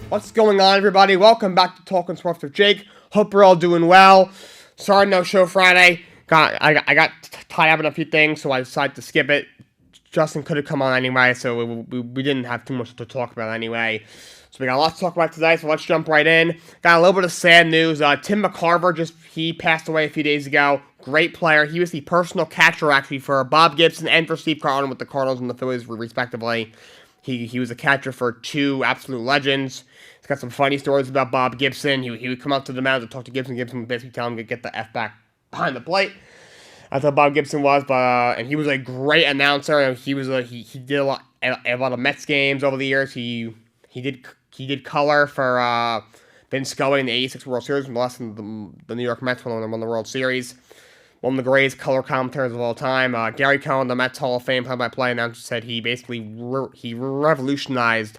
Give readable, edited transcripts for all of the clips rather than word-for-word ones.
What's going on, everybody? Welcome back to Talkin Sports with Jake. Hope you're all doing well. Sorry, no show Friday. I got tied up in a few things, so I decided to skip it. Justin could have come on anyway, so we didn't have too much to talk about anyway. So we got a lot to talk about today, so let's jump right in. Got a little bit of sad news. Tim McCarver, he passed away a few days ago. Great player. He was the personal catcher, actually, for Bob Gibson and for Steve Carlton with the Cardinals and the Phillies, respectively. He was a catcher for two absolute legends. He's got some funny stories about Bob Gibson. He would come up to the mound to talk to Gibson. Gibson would basically tell him to get the F back behind the plate. That's how Bob Gibson was, but and he was a great announcer. And he did a lot of Mets games over the years. He did color for Vince Scully in the '86 World Series, less than the New York Mets when they won the World Series. One of the greatest color commentators of all time. Gary Cohen, the Mets Hall of Fame play-by-play announcer, said he basically he revolutionized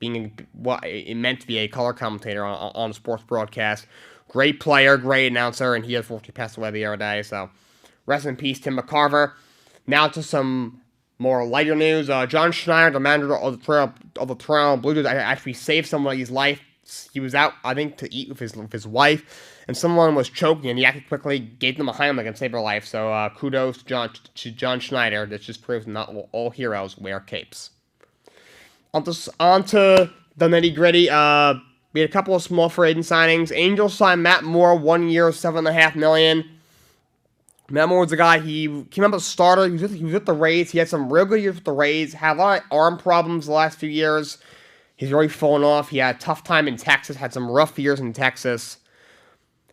being what it meant to be a color commentator on a sports broadcast. Great player, great announcer, and he unfortunately passed away the other day. So, rest in peace, Tim McCarver. Now to some more lighter news. John Schneider, the manager of the Toronto Blue Jays, actually saved somebody's life. He was out, I think, to eat with his wife, and someone was choking, and he acted quickly, gave them a Heimlich and saved her life. So kudos to John Schneider. That just proves not all heroes wear capes. On to the nitty gritty. We had a couple of small free agent signings. Angels signed Matt Moore, 1 year, $7.5 million. Matt Moore was the guy. He came up as a starter. He was with the Rays. He had some real good years with the Rays. Had a lot of arm problems the last few years. He's really fallen off. He had a tough time in Texas. Had some rough years in Texas.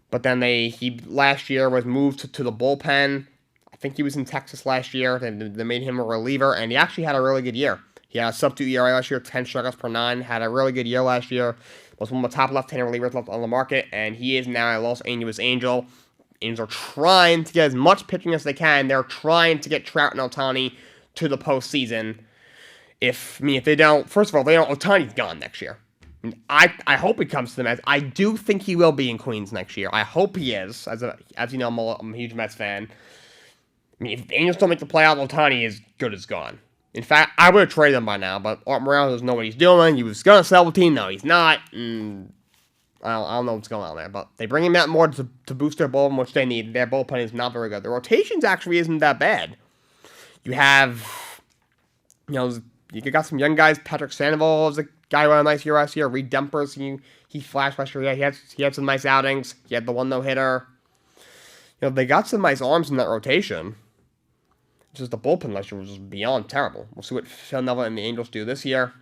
But then he last year was moved to the bullpen. I think he was in Texas last year. They made him a reliever, and he actually had a really good year. He had a sub-2 ERA last year, 10 strikeouts per 9. Had a really good year last year. Was one of the top left-handed relievers left on the market, and he is now a Los Angeles Angel. Angels are trying to get as much pitching as they can. They're trying to get Trout and Ohtani to the postseason. If they don't, first of all, Ohtani's gone next year. I hope he comes to the Mets. I do think he will be in Queens next year. I hope he is. As you know, I'm a huge Mets fan. If the Angels don't make the playoffs, Ohtani is good as gone. In fact, I would have traded him by now, but Art Morales doesn't know what he's doing. He was going to sell the team. No, he's not. I don't know what's going on there, but they bring him out more to boost their bullpen, which they need. Their bullpen is not very good. The rotations actually isn't that bad. You have, you got some young guys. Patrick Sandoval is a guy who had a nice year last year. Reed Dempers, he flashed last year. Yeah, he had some nice outings. He had the one no-hitter. They got some nice arms in that rotation. Just the bullpen last year was just beyond terrible. We'll see what Phil Neville and the Angels do this year.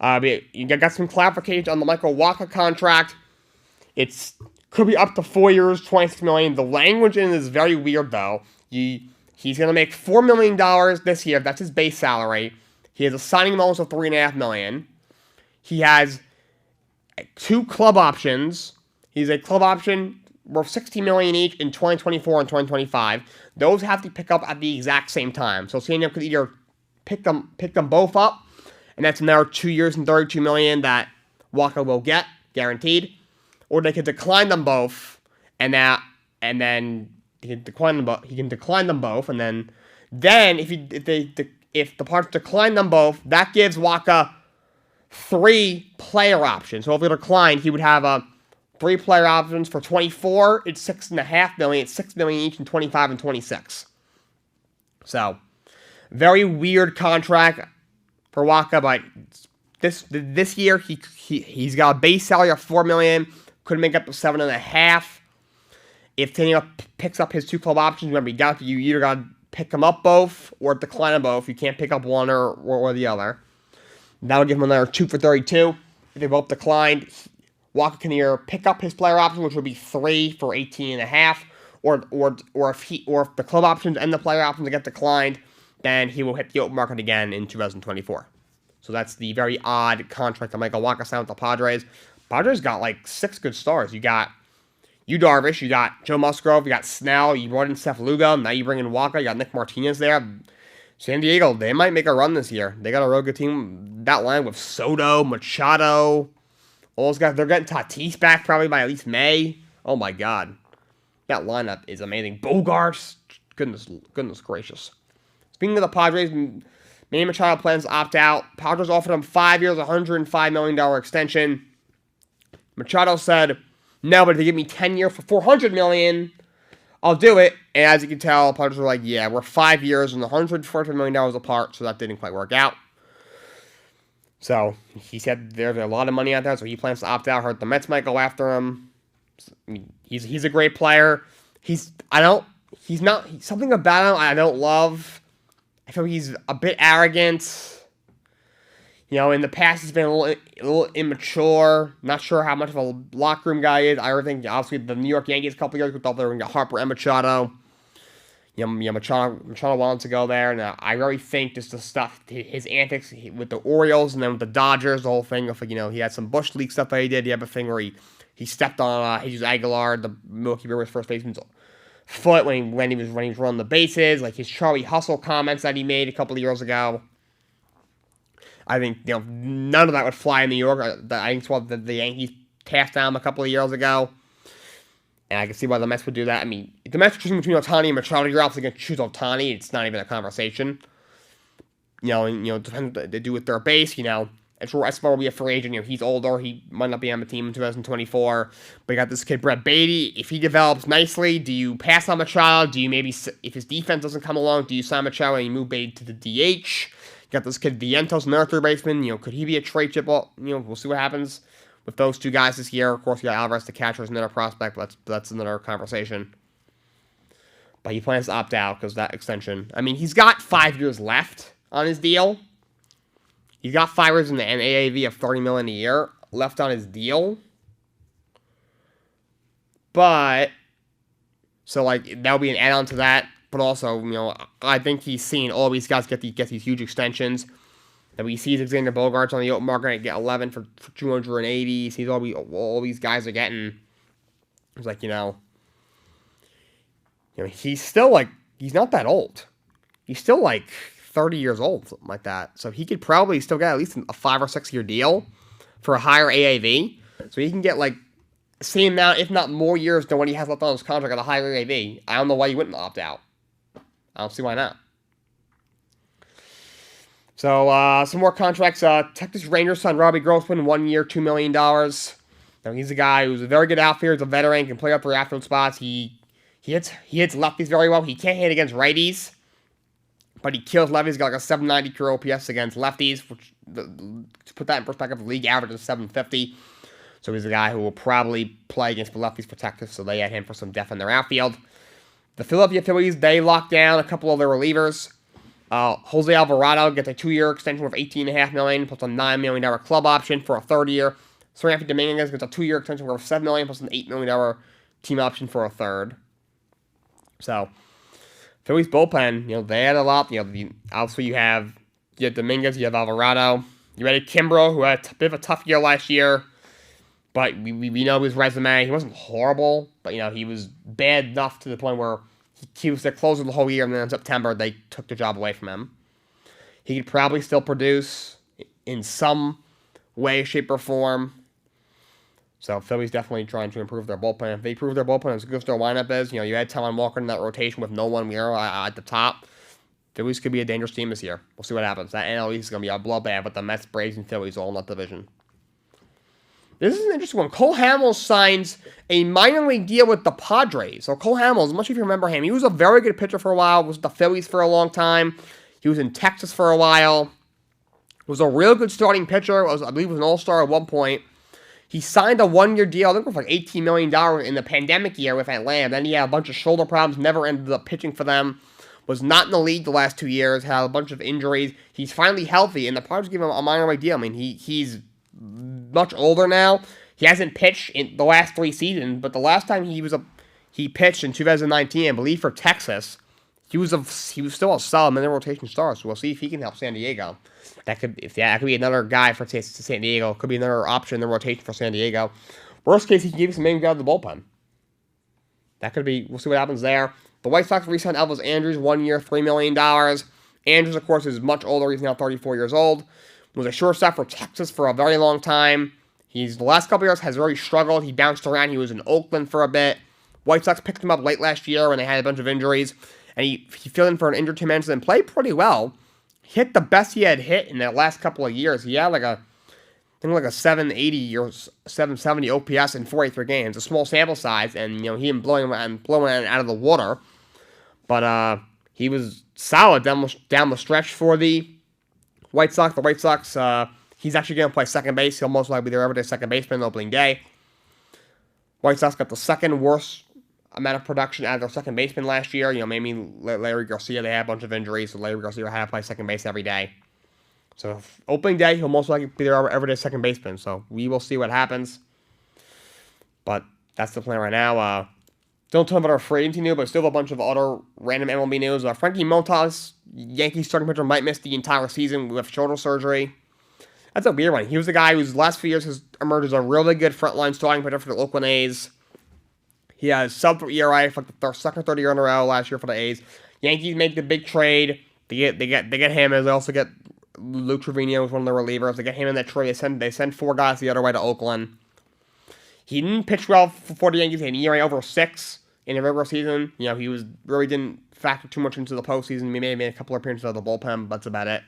You got some clarification on the Michael Wacha contract. It's could be up to 4 years, $26 million. The language in it is very weird, though. He's going to make $4 million this year. That's his base salary. He has a signing bonus of $3.5 million. He has 2 club options. He's a club option worth $60 million each in 2024 and 2025. Those have to pick up at the exact same time. So San Diego could either pick them both up, and that's another 2 years and $32 million that Walker will get, guaranteed. Or they could decline them both, and then he can decline them both, and then if the Padres decline them both, that gives Wacha 3 player options. So if he declined, he would have 3 player options for 24. It's $6.5 million. It's $6 million each in 25 and 26. So very weird contract for Wacha, but this year he's got a base salary of $4 million. Could make up to $7.5. If Tania picks up his 2 club options, remember you either got to pick them up both or decline them both. You can't pick up one or the other. That'll give him another 2 for 32. If they both declined, Wacha can either pick up his player option, which would be 3 for $18.5, or if the club options and the player options get declined, then he will hit the open market again in 2024. So that's the very odd contract that Michael Wacha signed with the Padres. Padres got like 6 good stars. You got Yu Darvish, you got Joe Musgrove, you got Snell, you brought in Seth Lugo, now you bring in Wacha, you got Nick Martinez there. San Diego, they might make a run this year. They got a real good team. That line with Soto, Machado, all those guys. They're getting Tatis back probably by at least May. Oh my God. That lineup is amazing. Bogarts, goodness gracious. Speaking of the Padres, Manny Machado plans to opt out. Padres offered him 5 years, $105 million extension. Machado said, no, but if they give me 10 years for $400 million, I'll do it. And as you can tell, Padres were like, yeah, we're 5 years and $140 million apart, so that didn't quite work out. So he said there's a lot of money out there, so he plans to opt out. Heard the Mets might go after him. I mean, he's a great player. Something about him I don't love. I feel like he's a bit arrogant. You know, in the past he's been a little immature. Not sure how much of a locker room guy is. I think obviously the New York Yankees a couple years ago thought they were going to get Harper and Machado. Machado wanted to go there, and I really think just the stuff, his antics with the Orioles and then with the Dodgers, the whole thing of, he had some Bush League stuff that he did. He had a thing where he stepped on Jesus Aguilar, the Milwaukee Brewers first baseman's foot when he was running the bases, like his Charlie Hustle comments that he made a couple of years ago. I think none of that would fly in New York. I think it's what the Yankees passed down a couple of years ago. And I can see why the Mets would do that. I mean, if the Mets are choosing between Ohtani and Machado, you're obviously going to choose Ohtani. It's not even a conversation. Depends what they do with their base. Escobar will be a free agent. He's older. He might not be on the team in 2024. But you got this kid, Brett Beatty. If he develops nicely, do you pass on Machado? Do you maybe, if his defense doesn't come along, do you sign Machado and you move Beatty to the DH? You got this kid, Vientos, another third baseman. Could he be a trade chip? Well, we'll see what happens with those two guys this year. Of course, you got Alvarez, the catcher, is another prospect, but that's another conversation. But he plans to opt out because that extension. I mean, he's got 5 years left on his deal. He's got 5 years in the AAV of $30 million a year left on his deal. But so that'll be an add-on to that. But also, I think he's seen all these guys get these huge extensions. That we see Xander Bogaerts on the open market get 11 for 280. Sees all these guys are getting. It's he's still he's not that old. He's still 30 years old, something like that. So he could probably still get at least a 5 or 6 year deal for a higher AAV. So he can get same amount, if not more years than what he has left on his contract at a higher AAV. I don't know why he wouldn't opt out. I don't see why not. So, some more contracts. Texas Rangers signed Robbie Grossman, 1 year, $2 million. Now, he's a guy who's a very good outfielder. He's a veteran, can play up the outfield spots. He hits lefties very well. He can't hit against righties, but he kills lefties. He's got a 790 career OPS against lefties, which, to put that in perspective, the league average is 750. So he's a guy who will probably play against the lefties for Texas, so they had him for some depth in their outfield. The Philadelphia Phillies, they locked down a couple of their relievers. Jose Alvarado gets a 2-year extension worth $18.5 million plus a $9 million club option for a third year. Seranthony Dominguez gets a 2-year extension worth $7 million plus an $8 million team option for a third. So, Phillies bullpen, they had a lot. Obviously you have Dominguez, you have Alvarado. You had Kimbrough, who had a bit of a tough year last year. But we know his resume. He wasn't horrible, but he was bad enough to the point where he was their closer the whole year, and then in September they took the job away from him. He could probably still produce in some way, shape, or form. So Philly's definitely trying to improve their bullpen. If they improve their bullpen as good as their lineup is, you had Talon Walker in that rotation with no one at the top. Phillies could be a dangerous team this year. We'll see what happens. That NL East is going to be a bloodbath with the Mets, Braves, and Phillies all in that division. This is an interesting one. Cole Hamels signs a minor league deal with the Padres. So Cole Hamels, much if you remember him, he was a very good pitcher for a while, was with the Phillies for a long time. He was in Texas for a while. Was a real good starting pitcher. I believe was an all-star at one point. He signed a 1-year deal, I think it was $18 million in the pandemic year with Atlanta. Then he had a bunch of shoulder problems, never ended up pitching for them. Was not in the league the last 2 years, had a bunch of injuries. He's finally healthy, and the Padres give him a minor league deal. I mean, he's much older now. He hasn't pitched in the last 3 seasons, but the last time he pitched in 2019, I believe for Texas, he was still a solid middle rotation star. So we'll see if he can help San Diego. That could be another guy for San Diego. Could be another option in the rotation for San Diego. Worst case, he can give you some innings out of the bullpen. That could be. We'll see what happens there. The White Sox re-signed Elvis Andrus, 1 year, $3 million. Andrus, of course, is much older. He's now 34 years old. Was a shortstop for Texas for a very long time. The last couple years has really struggled. He bounced around. He was in Oakland for a bit. White Sox picked him up late last year when they had a bunch of injuries. And he filled in for an injured Tim Anderson and played pretty well. Hit the best he had hit in the last couple of years. He had think like a 780 or 770 OPS in 483 games. A small sample size, and he didn't blowing it out of the water. But he was solid down the stretch for the White Sox. The White Sox, he's actually going to play second base. He'll most likely be their everyday second baseman on opening day. White Sox got the second worst amount of production out of their second baseman last year. Maybe Larry Garcia, they had a bunch of injuries, so Larry Garcia had to play second base every day. So opening day, he'll most likely be their everyday second baseman. So we will see what happens. But that's the plan right now. Don't tell me about our free agency news, but still have a bunch of other random MLB news. Frankie Montas, Yankees starting pitcher, might miss the entire season with shoulder surgery. That's a weird one. He was the guy whose last few years has emerged as a really good frontline starting pitcher for the Oakland A's. He has sub-3 ERA for the second or third year in a row last year for the A's. Yankees make the big trade. They get him, and they also get Luke Trevino as one of the relievers. They get him in that trade. They send 4 guys the other way to Oakland. He didn't pitch well for the Yankees. He had an ERA over 6 in the regular season. He really didn't factor too much into the postseason. He may have made a couple of appearances out of the bullpen, but that's about it.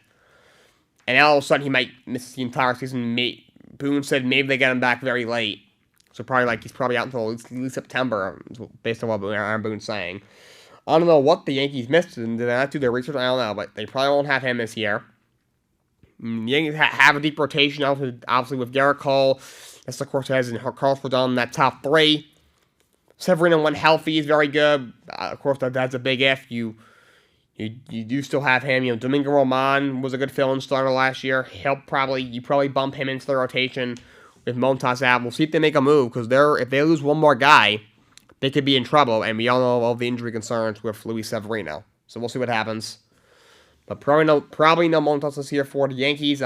And now all of a sudden he might miss the entire season. Boone said maybe they get him back very late. So he's probably out until at least September, based on what Aaron Boone's saying. I don't know what the Yankees missed, and did they not do their research? I don't know, but they probably won't have him this year. The Yankees have a deep rotation, obviously with Garrett Cole, that's of course has Carlos Rodon in that top 3. Severino, when healthy, is very good. Of course, that's a big if. You do still have him. Domingo Roman was a good fill-in starter last year. You probably bump him into the rotation with Montas out. We'll see if they make a move, because if they lose one more guy, they could be in trouble. And we all know all the injury concerns with Luis Severino. So we'll see what happens. But probably no Montas this year for the Yankees.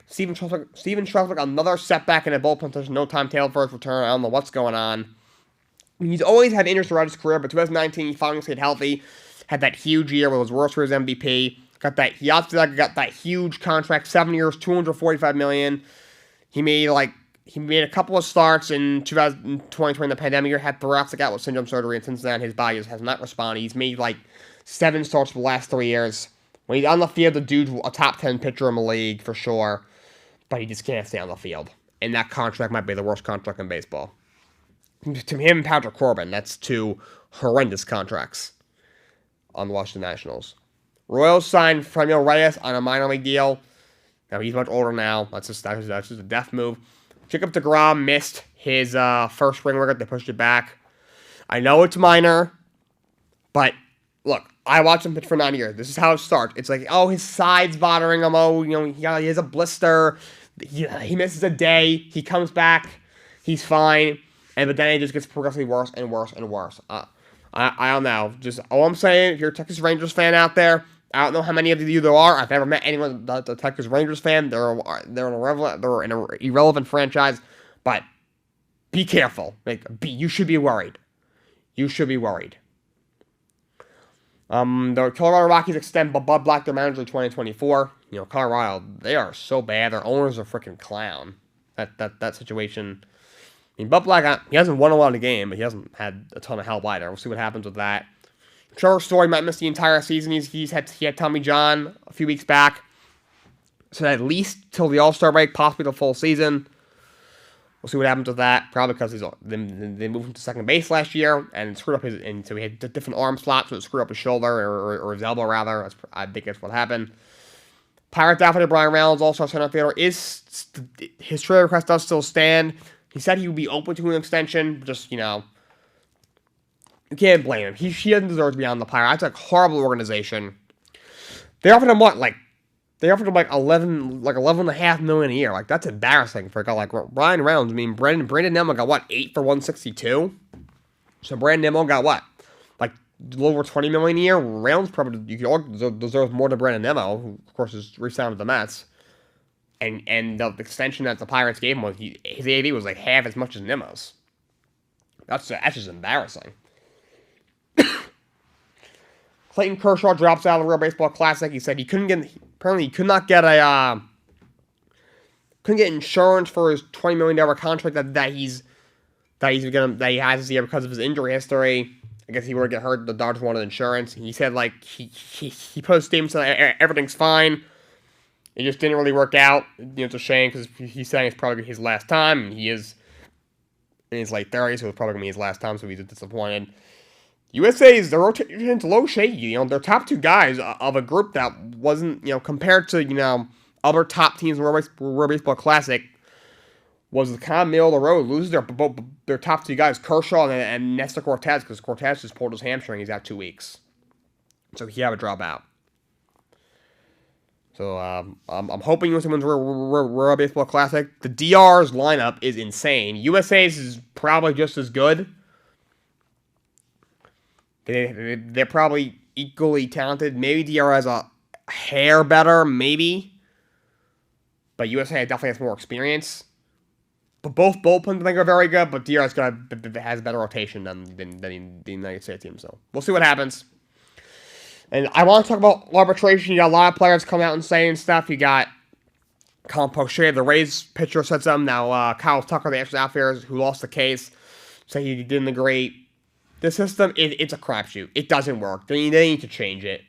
Steven Strasburg, another setback in the bullpen. There's no timetable for his return. I don't know what's going on. He's always had injuries throughout his career, but 2019 he finally stayed healthy. Had that huge year where it was worse for his MVP. He also got that huge contract, 7 years, $245 million. He made a couple of starts in 2020 during the pandemic year. Had thoracic outlet syndrome surgery, and since then his body has not responded. He's made 7 starts for the last 3 years. When he's on the field, the dude's a top 10 pitcher in the league for sure, but he just can't stay on the field. And that contract might be the worst contract in baseball. To him and Patrick Corbin, that's 2 horrendous contracts on the Washington Nationals. Royals signed Franmil Reyes on a minor league deal. Now he's much older now. That's just a death move. Jacob deGrom missed his first spring record. They pushed it back. I know it's minor, but look, I watched him pitch for 9 years. This is how it starts. It's like, oh, his side's bothering him. Oh, he has a blister. He misses a day. He comes back. He's fine. But then it just gets progressively worse and worse and worse. I don't know. Just all I'm saying, if you're a Texas Rangers fan out there, I don't know how many of you there are. I've never met anyone that's a Texas Rangers fan. They're an irrelevant franchise, but be careful. You should be worried. You should be worried. The Colorado Rockies extend Bud Black their manager in 2024. Colorado, they are so bad. Their owner's a freaking clown. That situation. Bud Black, he hasn't won a lot of the game, but he hasn't had a ton of help either. We'll see what happens with that. Trevor Story might miss the entire season. He had Tommy John a few weeks back, so at least till the All-Star break, possibly the full season. We'll see what happens with that. Probably because they moved him to second base last year and screwed up and so he had different arm slots, so it screwed up his shoulder or his elbow rather. I think that's what happened. Pirates outfielder Brian Reynolds, All-Star center fielder, his trade request does still stand. He said he would be open to an extension, just, you can't blame him. He doesn't deserve to be on the Pirates. That's a horrible organization. They offered him what? They offered him $11.5 million a year. That's embarrassing for a guy like Brian Reynolds. Brandon Nimmo got what? 8 for $162. So Brandon Nimmo got what? A little over $20 million a year. Reynolds probably deserves more than Brandon Nimmo, who of course is re-signed with the Mets. And the extension that the Pirates gave him his AAV was half as much as Nimmo's. That's just embarrassing. Clayton Kershaw drops out of the Real Baseball Classic. He said he could not get insurance for his $20 million contract that he has this year because of his injury history. I guess he were to get hurt. The Dodgers wanted insurance. He said he posted a statement saying everything's fine. It just didn't really work out. It's a shame because he's saying it's probably his last time, and he is in his late 30s, so it's probably going to be his last time, so he's disappointed. USA's, their rotation's low shaky. Their top two guys of a group that wasn't, compared to, other top teams in World Baseball Classic, was kind of middle of the road. Loses their top two guys, Kershaw and Nestor Cortez, because Cortez just pulled his hamstring. He's out 2 weeks. So he had to drop out. So I'm hoping USA wins World Baseball Classic. The DR's lineup is insane. USA's is probably just as good. They're probably equally talented. Maybe DR has a hair better, maybe. But USA definitely has more experience. But both bullpens I think are very good. But DR has better rotation than the United States team. So we'll see what happens. And I want to talk about arbitration. You got a lot of players coming out and saying stuff. You got Colin Poche, the Rays pitcher, said something. Now Kyle Tucker, the Astros outfielder, who lost the case, said he didn't agree. The system, it's a crapshoot. It doesn't work. They need to change it.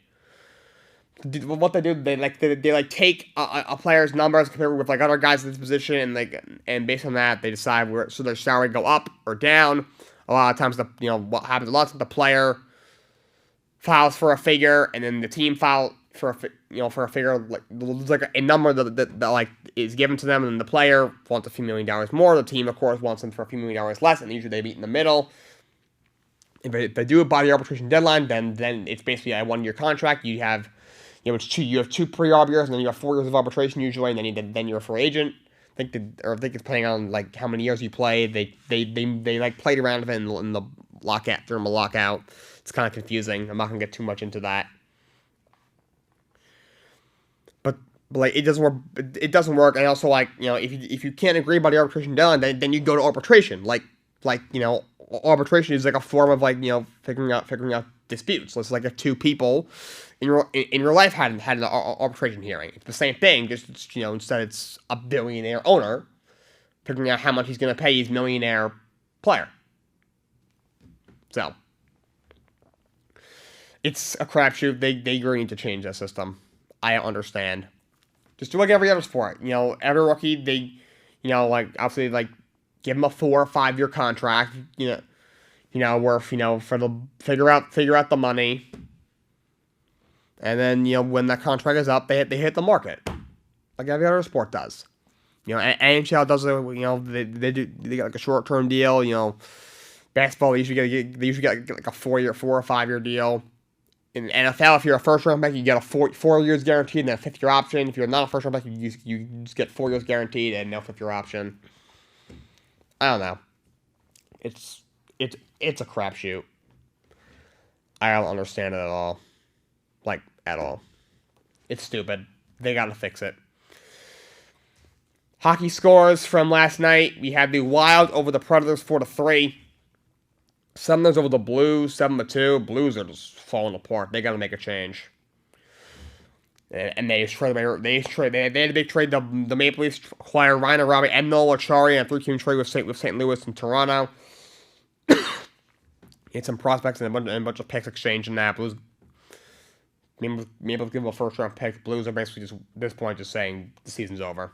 What they do, they take a player's numbers compared with other guys in this position, and based on that, they decide so their salary go up or down. A lot of times, what happens a lot is the player files for a figure, and then the team file for a figure like a number that is given to them, and the player wants a few $1 million more. The team, of course, wants them for a few $1 million less, and usually they meet in the middle. If they do it by the arbitration deadline, then it's basically a 1-year contract. You have, you have 2 pre-arb years, and then you have 4 years of arbitration usually, and then you're a free agent. I think it's depending on how many years you play. They played around with it in the lockout during the lockout. It's kind of confusing. I'm not gonna get too much into that, but it doesn't work. It doesn't work, and also if you can't agree by the arbitration deadline, then you go to arbitration. Arbitration is a form of figuring out disputes. So it's if 2 people in your life had an arbitration hearing. It's the same thing, just instead it's a billionaire owner figuring out how much he's going to pay his millionaire player. So it's a crapshoot. They really need to change that system. I don't understand. Just do like every other sport. Every rookie they obviously give him a 4 or 5 year contract, worth, for the figure out the money. And then, when that contract is up, they hit the market. Like every other sport does. NHL does it, they got a short-term deal, basketball, they usually get a 4 or 5 year deal. In the NFL, if you're a first-round pick, you get a 4 years guaranteed and then a 5th year option. If you're not a first-round pick, you just get 4 years guaranteed and no 5th year option. I don't know. It's a crapshoot. I don't understand it at all. At all. It's stupid. They gotta fix it. Hockey scores from last night. We had the Wild over the Predators 4-3. Summoners over the Blues 7-2. Blues are just falling apart. They gotta make a change. And they had a big trade. The Maple Leafs acquired Ryan O'Reilly and Noel Acciari, and a 3-team trade with St. Louis and Toronto. He had some prospects and a bunch of picks exchanged in that. Blues maybe able to give him a first-round pick. Blues are basically just, at this point, just saying the season's over.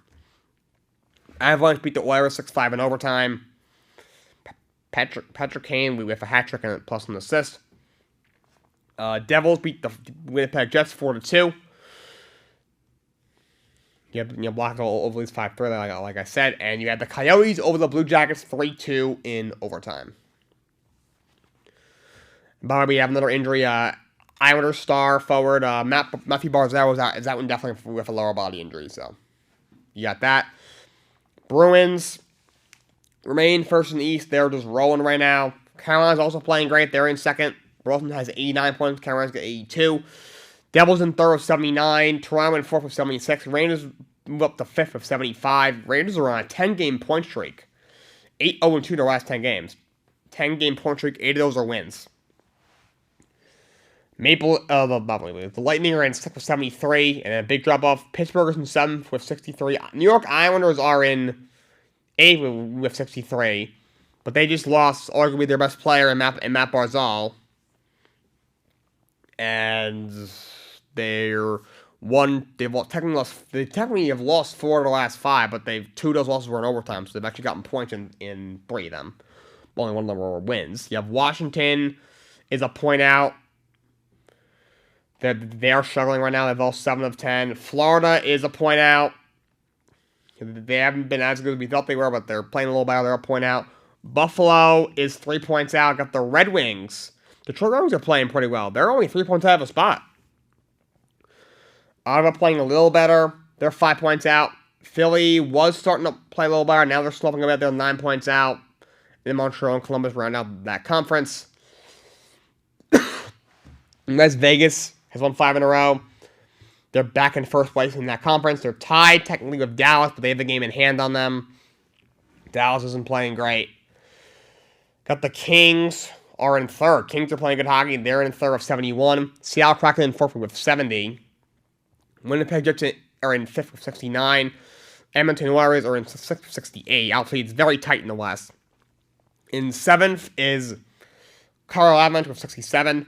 Avalanche beat the Oilers 6-5 in overtime. Patrick Kane with a hat trick and plus an assist. Devils beat the Winnipeg Jets 4-2. You have blocked over these 5-3, like I said, and you had the Coyotes over the Blue Jackets 3-2 in overtime. But we have another injury. Islanders star forward Matthew Barzal is out indefinitely with a lower body injury. So you got that. Bruins remain first in the East. They're just rolling right now. Carolina's also playing great. They're in second. Boston has 89 points. Carolina's got 82. Devils in third with 79. Toronto in fourth with 76. Rangers move up to fifth with 75. Rangers are on a 10-game point streak. 8-0-2 their last 10 games. 10-game point streak. 8 of those are wins. The Lightning are in 6th with 73, and a big drop-off. Pittsburgh is in 7th with 63. New York Islanders are in 8th with 63, but they just lost arguably their best player in Matt Barzal. And they're They technically have lost 4 of the last 5, but 2 of those losses were in overtime, so they've actually gotten points in 3 of them. Only one of them were wins. You have Washington is a point out. They're struggling right now. They've lost 7 of 10. Florida is a point out. They haven't been as good as we thought they were, but they're playing a little better. They're a point out. Buffalo is 3 points out. Got the Red Wings. The Detroit Red Wings are playing pretty well. They're only 3 points out of a spot. Ottawa playing a little better. They're 5 points out. Philly was starting to play a little better. Now they're slumping a bit. They're 9 points out. And Montreal and Columbus round out that conference. Las Vegas has won 5 in a row. They're back in first place in that conference. They're tied technically with Dallas, but they have the game in hand on them. Dallas isn't playing great. Got the Kings are in third. Kings are playing good hockey. They're in third with 71. Seattle Kraken in fourth with 70. Winnipeg Jets are in fifth with 69. Edmonton Oilers are in sixth with 68. Obviously, it's very tight in the West. In seventh is Colorado Avalanche with 67.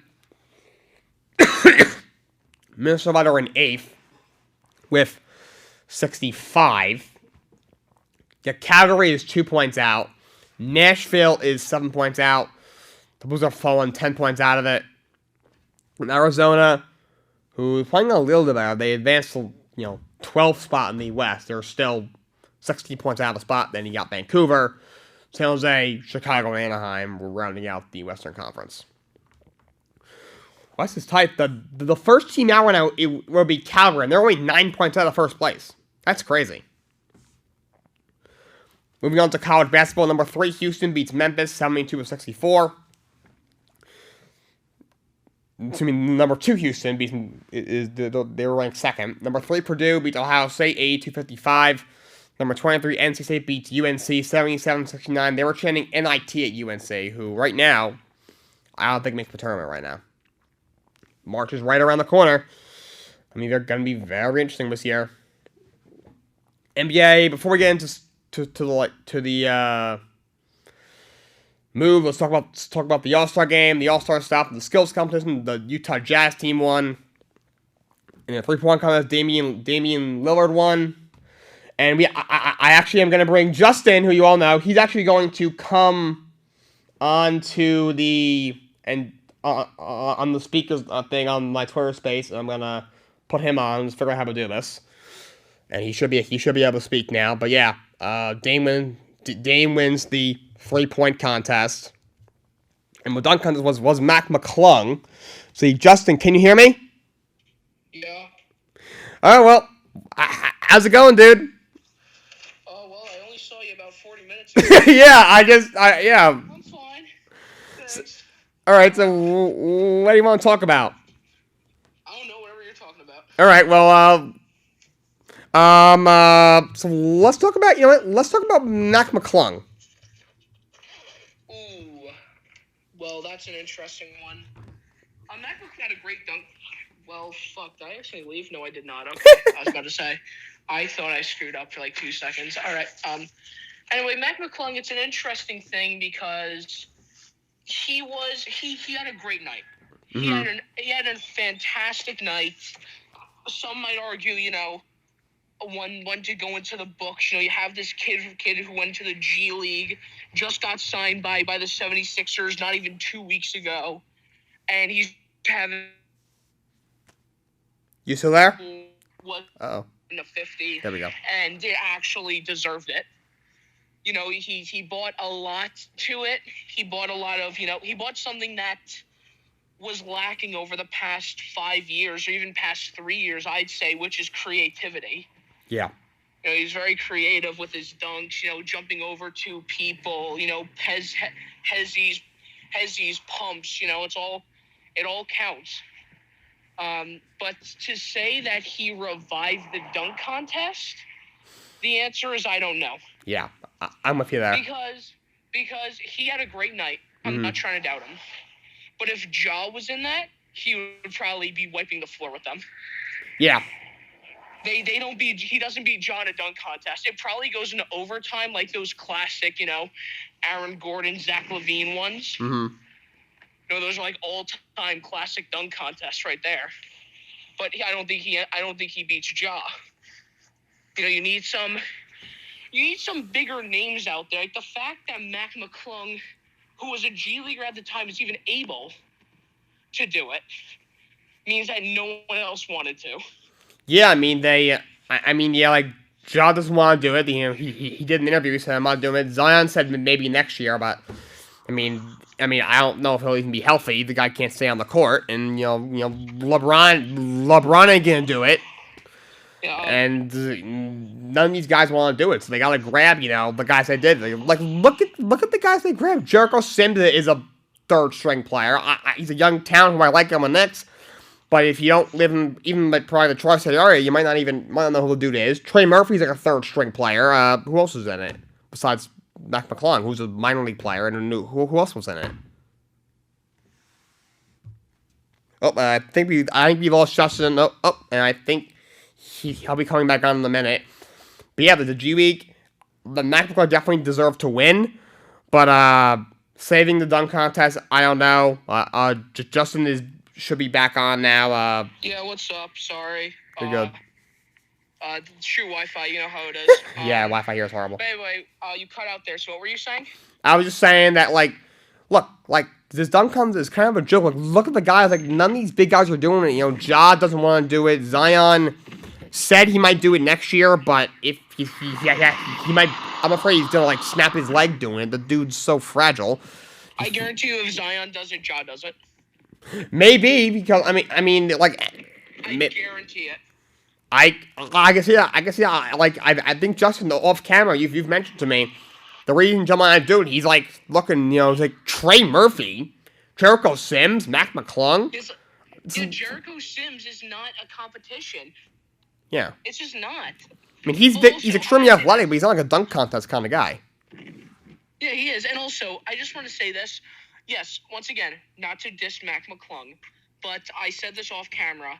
Minnesota are in 8th with 65. Calgary is 2 points out. Nashville is 7 points out. The Blues are falling 10 points out of it. And Arizona, who is playing a little bit better, they advanced to 12th spot in the West. They're still 16 points out of the spot. Then you got Vancouver, San Jose, Chicago, and Anaheim. We're rounding out the Western Conference. West is tight. The first team out right now it will be Calgary, and they're only 9 points out of first place. That's crazy. Moving on to college basketball, number 3, Houston beats Memphis 72-64. Number 2, Houston they were ranked second. Number 3, Purdue beats Ohio State 82-55. Number 23, NC State beats UNC 77-69. They were chanting NIT at UNC, who right now I don't think makes the tournament right now. March is right around the corner. I mean, they're going to be very interesting this year. NBA. Before we get into the move, let's talk about the All-Star game, the All-Star stuff, the skills competition. The Utah Jazz team won. In the 3-point contest, Damian Lillard won. And I actually am going to bring Justin, who you all know. He's actually going to come onto on the speakers thing on my Twitter space. I'm gonna put him on. Just figure out how to do this, and he should be able to speak now. But yeah, Dame wins the 3-point contest, and the dunk contest was Mac McClung. See, Justin, can you hear me? Yeah. All right. Well, how's it going, dude? Oh well, I only saw you about 40 minutes ago. yeah. I'm fine. Thanks. All right, so what do you want to talk about? I don't know, whatever you're talking about. All right, well, so let's talk about Mac McClung. Ooh, well, that's an interesting one. Mac McClung had a great dunk. Well, fuck, did I actually leave? No, I did not. Okay, I was about to say. I thought I screwed up for like 2 seconds. All right. Anyway, Mac McClung, it's an interesting thing because he had a great night. Mm-hmm. He had a fantastic night. Some might argue, one to go into the books. You have this kid who went to the G League, just got signed by the 76ers not even 2 weeks ago, and he's having. You still there? Was Uh-oh. in the 50. There we go. And it actually deserved it. He bought a lot to it. He bought a lot of, he bought something that was lacking over the past 5 years or even past 3 years, I'd say, which is creativity. Yeah. He's very creative with his dunks, jumping over to people, Hezzy's pumps, it all counts. But to say that he revived the dunk contest, the answer is I don't know. Yeah, I'm with you there. Because he had a great night. I'm not trying to doubt him. But if Ja was in that, he would probably be wiping the floor with them. Yeah. He doesn't beat Ja in a dunk contest. It probably goes into overtime like those classic, Aaron Gordon, Zach LaVine ones. Mm-hmm. Those are like all-time classic dunk contests right there. but I don't think he beats Ja. You need some bigger names out there. Like the fact that Mac McClung, who was a G leaguer at the time, is even able to do it means that no one else wanted to. Yeah, I mean yeah, like Ja doesn't want to do it. He did an interview. He said I'm not doing it. Zion said maybe next year, but I mean I don't know if he'll even be healthy. The guy can't stay on the court, and LeBron ain't gonna do it. Yeah, And none of these guys want to do it, so they gotta grab the guys they did. Like look at the guys they grabbed. Jericho Sims is a third string player. He's a young talent who I like on the Knicks. But if you don't live in even like probably the tri-state area, you might not know who the dude is. Trey Murphy's like a third string player. Who else is in it besides Mac McClung, who's a minor league player, and who else was in it? Oh, I think we lost Justin. And I think he'll be coming back on in a minute. But yeah, the G League, the Mac McClung definitely deserved to win, but saving the dunk contest, I don't know. Justin should be back on now. Yeah, what's up? Sorry. You're good. True Wi-Fi, you know how it is. Yeah, Wi-Fi here is horrible. But anyway, you cut out there. So what were you saying? I was just saying that, look, this dunk contest is kind of a joke. Like, look at the guys. Like, none of these big guys are doing it. Ja doesn't want to do it. Zion said he might do it next year, but if he might, I'm afraid he's gonna snap his leg doing it. The dude's so fragile. I guarantee you, if Zion does it, Ja does it. Maybe because I guarantee it. I guess. Like I think Justin, off camera, you've mentioned to me the reason Jamal might do it. He's looking, he's like Trey Murphy, Jericho Sims, Mac McClung. Jericho Sims is not a competition. Yeah, it's just not. I mean, he's extremely athletic, but he's not like a dunk contest kind of guy. Yeah, he is. And also, I just want to say this. Yes, once again, not to diss Mac McClung, but I said this off camera.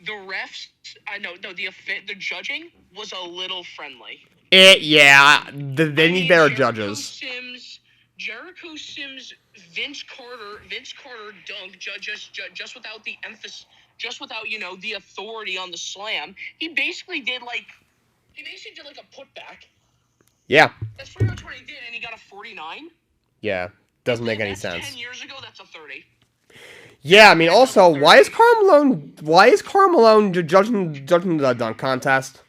The refs, the judging was a little friendly. They need better judges. Jericho Sims, Vince Carter dunk just without the emphasis, just without the authority on the slam. He basically did a putback. Yeah. That's pretty much what he did, and he got a 49. Yeah, doesn't make any sense. 10 years ago, that's a 30. Yeah, I mean, also, why is Carmelo judging the dunk contest?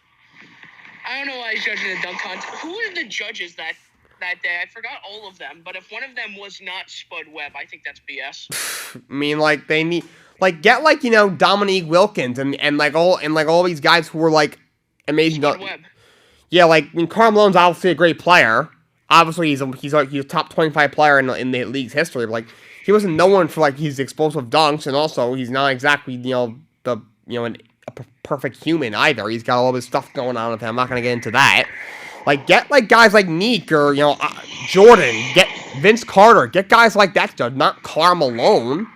I don't know why he's judging the dunk contest. Who were the judges that day? I forgot all of them, but if one of them was not Spud Webb, I think that's BS. I mean, they need get Dominique Wilkins and all these guys who were amazing. Spud Webb. Yeah, Carmelo's obviously a great player. Obviously, he's a top 25 player in the league's history. But he wasn't known for his explosive dunks, and also he's not exactly a perfect human either. He's got all this stuff going on with him. I'm not gonna get into that. Get guys like Neek or Jordan. Get Vince Carter. Get guys like that, not Carmelo.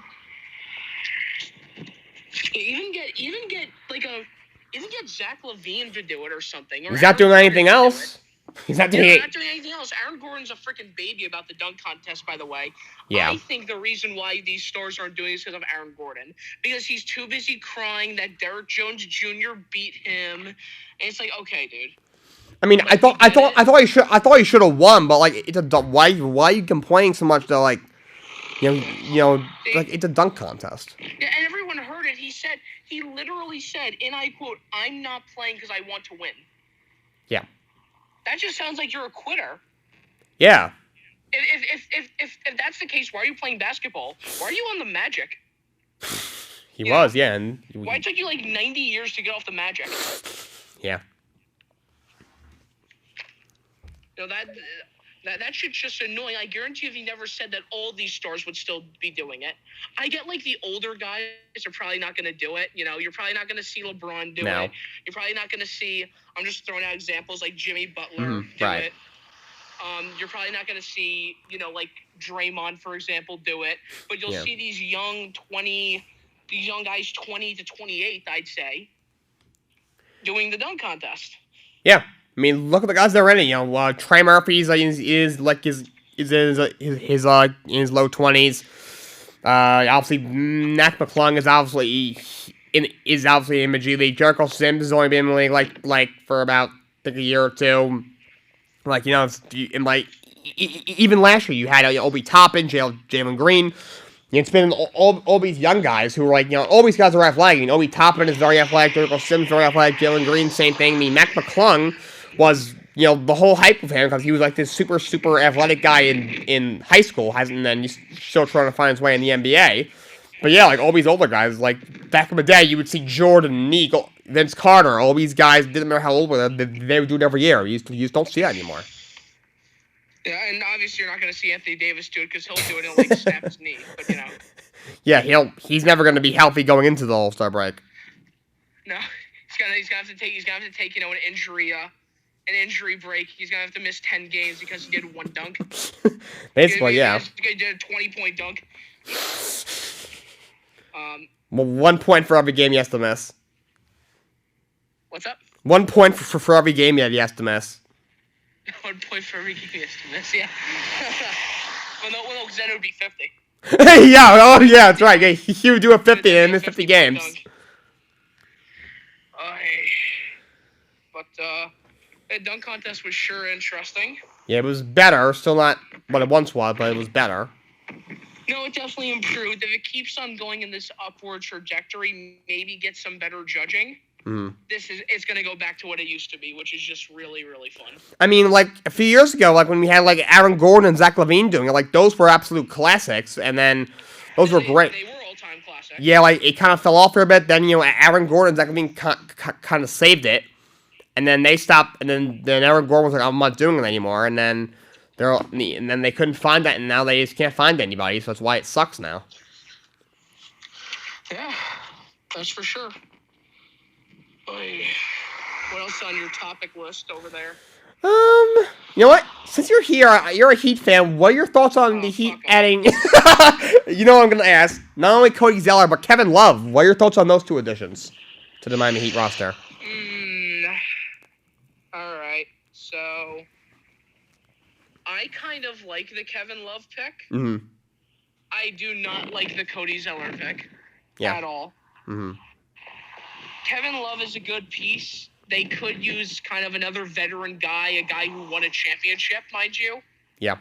Even get Zach LaVine to do it or something. He's not doing anything else. He's not doing anything else. Aaron Gordon's a freaking baby about the dunk contest, by the way. Yeah. I think the reason why these stars aren't doing this is because of Aaron Gordon. Because he's too busy crying that Derrick Jones Jr. beat him. And it's okay, dude. I mean, I thought he should have won, but it's why are you complaining so much that it's a dunk contest. Yeah, and everyone heard it. He literally said, and I quote, "I'm not playing because I want to win." Yeah. That just sounds like you're a quitter. Yeah. If that's the case, why are you playing basketball? Why are you on the Magic? He was, yeah. And why it took you 90 years to get off the Magic? Yeah. That shit's just annoying. I guarantee if he never said that, all these stars would still be doing it. I get the older guys are probably not going to do it. You're probably not going to see LeBron do it. You're probably not going to see, I'm just throwing out examples Jimmy Butler do it. You're probably not going to see, Draymond, for example, do it. But you'll see these young guys 20 to 28, I'd say, doing the dunk contest. Yeah. I mean, look at the guys that are in it. Trey Murphy's is in his low 20s. Obviously, Mac McClung is obviously is obviously in Major League. Jericho Sims has only been in the league like for about a year or two. Like even last year you had Obi Toppin, Jalen Green. It's been all these young guys who are all these guys are athletic. Obi Toppin is very athletic, Jericho Sims very athletic, Jalen Green same thing. I mean, Mac McClung was the whole hype of him because he was like this super athletic guy in high school, and then he's still trying to find his way in the NBA. But yeah, like all these older guys, like back in the day, you would see Jordan, Neek, Vince Carter, all these guys, didn't matter how old they would do it every year. You just don't see that anymore. Yeah, and obviously you're not going to see Anthony Davis do it because he'll do it and like snap his knee. But Yeah, he's never going to be healthy going into the All-Star break. No, he's gonna have to take an injury break. He's gonna have to miss 10 games because he did one dunk. Basically, yeah. He did a 20-point dunk. Well, 1 point for every game he has to miss. What's up? 1 point for every game he has to miss. 1 point for every game he has to miss, yeah. well, no, because then it would be 50. Yeah, that's right. He would do a 50 and miss 50 games. But that dunk contest was sure interesting. Yeah, it was better. Still not what it once was, but it was better. No, it definitely improved. If it keeps on going in this upward trajectory, maybe get some better judging. Mm-hmm. It's going to go back to what it used to be, which is just really, really fun. I mean, like, a few years ago, like, when we had, like, Aaron Gordon and Zach LaVine doing it, like, those were absolute classics, and then those were great. They were all-time classics. Yeah, like, it kind of fell off for a bit, then, Aaron Gordon and Zach LaVine kind of saved it, and then they stopped, and then Aaron Gordon was like, I'm not doing it anymore, and then they couldn't find that, and now they just can't find anybody, so that's why it sucks now. Yeah, that's for sure. What else on your topic list over there? You know what? Since you're here, you're a Heat fan. What are your thoughts on the Heat adding? You know what I'm gonna ask. Not only Cody Zeller, but Kevin Love. What are your thoughts on those two additions to the Miami Heat roster? All right. So I kind of like the Kevin Love pick. Mm-hmm. I do not like the Cody Zeller pick at all. Mm-hmm. Kevin Love is a good piece. They could use kind of another veteran guy, a guy who won a championship, mind you. Yeah.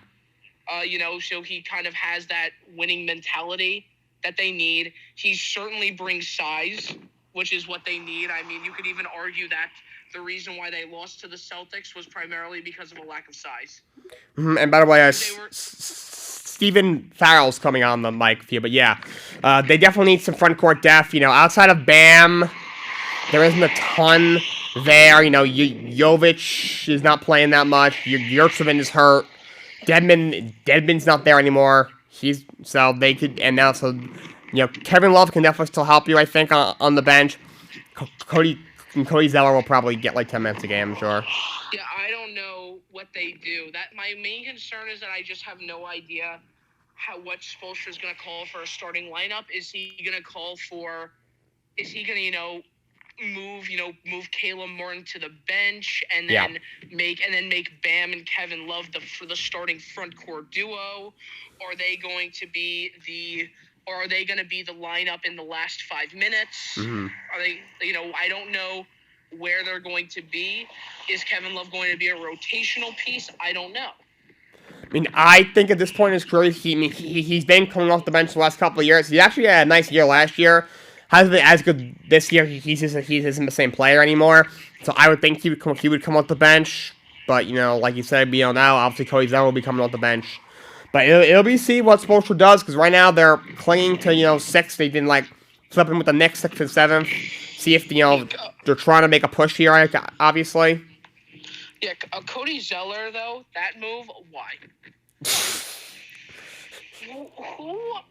So he kind of has that winning mentality that they need. He certainly brings size, which is what they need. I mean, you could even argue that the reason why they lost to the Celtics was primarily because of a lack of size. Mm-hmm. And by the way, Stephen Farrell's coming on the mic for you, but yeah, they definitely need some front court depth. Outside of Bam, there isn't a ton there. Jovic is not playing that much. Yurtsevin is hurt. Dedmon's not there anymore. Kevin Love can definitely still help you, I think, on the bench. Cody Zeller will probably get like 10 minutes a game, I'm sure. Yeah, I don't know what they do. My main concern is that I just have no idea what Spoelstra's going to call for a starting lineup. Is he going to move Caleb Martin to the bench and then make Bam and Kevin Love for the starting front court duo? Or are they going to be the lineup in the last 5 minutes? Mm-hmm. Are they, I don't know where they're going to be. Is Kevin Love going to be a rotational piece? I don't know. I mean, I think at this point in his career, he's been coming off the bench the last couple of years. He actually had a nice year last year. Hasn't been as good this year. He isn't the same player anymore. So I would think he would come off the bench. But, like you said, now, obviously Cody Zeller will be coming off the bench. But it'll be see what Spoelstra does, because right now they're clinging to, 6. They've been, flipping with the Knicks 6th and 7th. See if, they're trying to make a push here, obviously. Yeah, Cody Zeller, though, that move, why?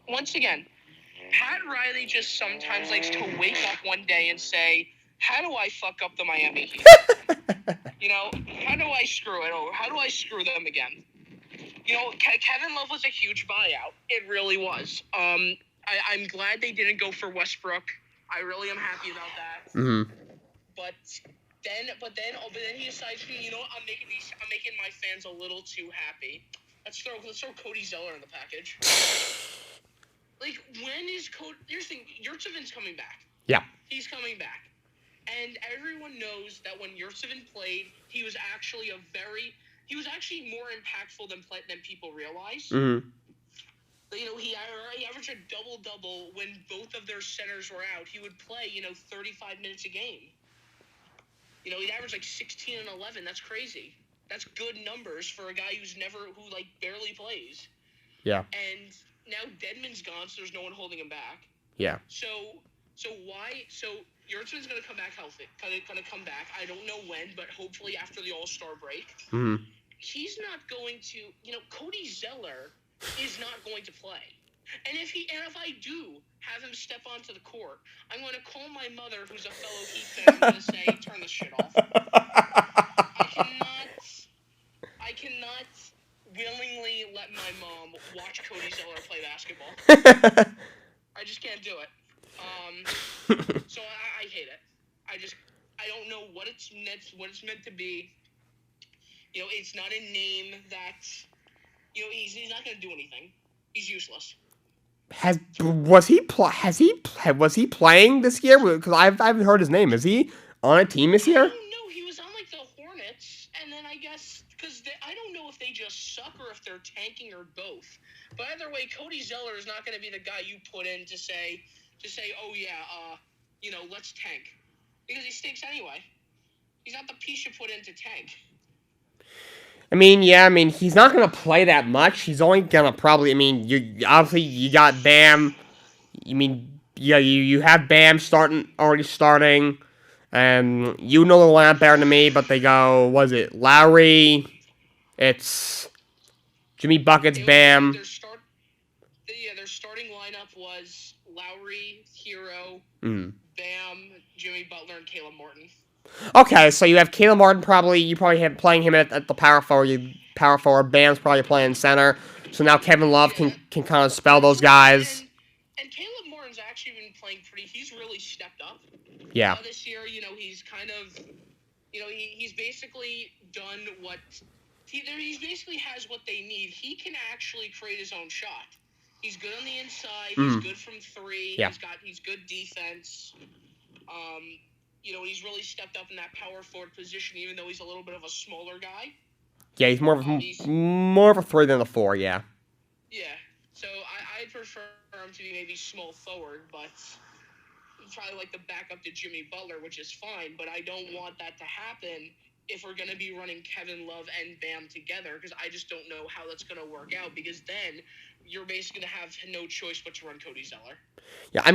Once again, Pat Riley just sometimes likes to wake up one day and say, how do I fuck up the Miami Heat? How do I screw it over? How do I screw them again? Kevin Love was a huge buyout. It really was. I'm glad they didn't go for Westbrook. I really am happy about that. Mm-hmm. But then he decides, I'm making my fans a little too happy. Let's throw Cody Zeller in the package. When is Cody? Here's the thing, Yurtseven's coming back. Yeah. He's coming back. And everyone knows that when Yurtseven played, he was actually more impactful than people realize. Mm-hmm. He averaged a double-double when both of their centers were out. He would play, 35 minutes a game. He'd average like 16 and 11. That's crazy. That's good numbers for a guy who barely plays. Yeah. And now Dedmon's gone, so there's no one holding him back. Yeah. So Yurtseven's going to come back healthy. Going to come back. I don't know when, but hopefully after the All-Star break. Mm-hmm. He's not going to, Cody Zeller is not going to play. And if I do have him step onto the court, I'm going to call my mother, who's a fellow Heat fan, and I'm going to say, turn this shit off. I cannot willingly let my mom watch Cody Zeller play basketball. I just can't do it. So I hate it. I don't know what it's meant to be. It's not a name that, he's not going to do anything. He's useless. Was he playing this year? Because I haven't heard his name. Is he on a team this year? I don't know. He was on the Hornets, and then I guess because I don't know if they just suck or if they're tanking or both. But either way, Cody Zeller is not going to be the guy you put in to say, oh yeah, let's tank, because he stinks anyway. He's not the piece you put in to tank. He's not going to play that much. He's only going to probably, you got Bam. You have Bam already starting. You know the lineup better than me, but they go, was it Lowry? It's Jimmy Buckets, Bam. Their starting lineup was Lowry, Hero, Mm. Bam, Jimmy Butler, and Caleb Martin. Okay, so you have Caleb Martin you probably have playing him at the power forward. Bam's probably playing center. So now Kevin Love can kind of spell those guys. And Caleb Martin's actually been playing he's really stepped up. Yeah. This year, he's kind of, he's basically done what, he basically has what they need. He can actually create his own shot. He's good on the inside. He's good from three. Yeah. He's good defense. He's really stepped up in that power forward position, even though he's a little bit of a smaller guy. Yeah, he's more of a 3 than a 4. Yeah. Yeah. So I prefer him to be maybe small forward, but probably like the backup to Jimmy Butler, which is fine. But I don't want that to happen if we're going to be running Kevin Love and Bam together, because I just don't know how that's going to work out, because then you're basically going to have no choice but to run Cody Zeller. Yeah, I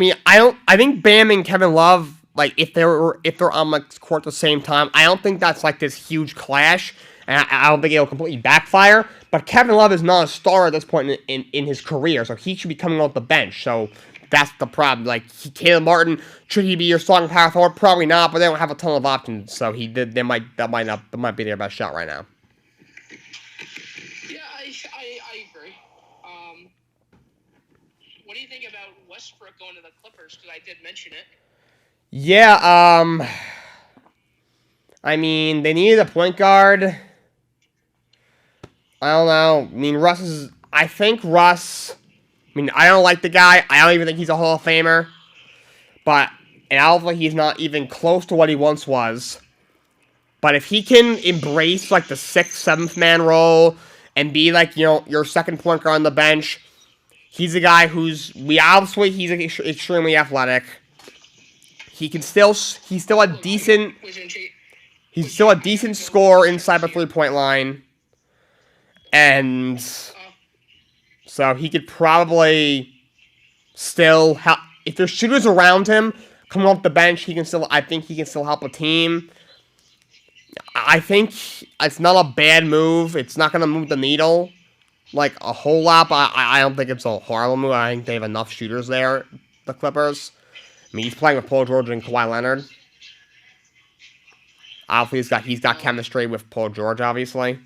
think Bam and Kevin Love, if they're on the court at the same time, I don't think that's this huge clash, and I don't think it'll completely backfire. But Kevin Love is not a star at this point in his career, so he should be coming off the bench. So that's the problem. Caleb Martin, should he be your starting power forward? Probably not, but they don't have a ton of options, so that might be their best shot right now. Yeah, I agree. What do you think about Westbrook going to the Clippers? Because I did mention it. Yeah, they needed a point guard. I don't know. I don't like the guy. I don't even think he's a Hall of Famer. And I don't think he's not even close to what he once was. But if he can embrace, the 6th, 7th man role and be, your second point guard on the bench, he's a guy he's extremely athletic. He's still a decent scorer inside the 3-point line. And so he could probably still help. If there's shooters around him coming off the bench, I think he can still help a team. I think it's not a bad move. It's not going to move the needle a whole lot, but I don't think it's a horrible move. I think they have enough shooters there, the Clippers. He's playing with Paul George and Kawhi Leonard. Obviously, he's got chemistry with Paul George, obviously.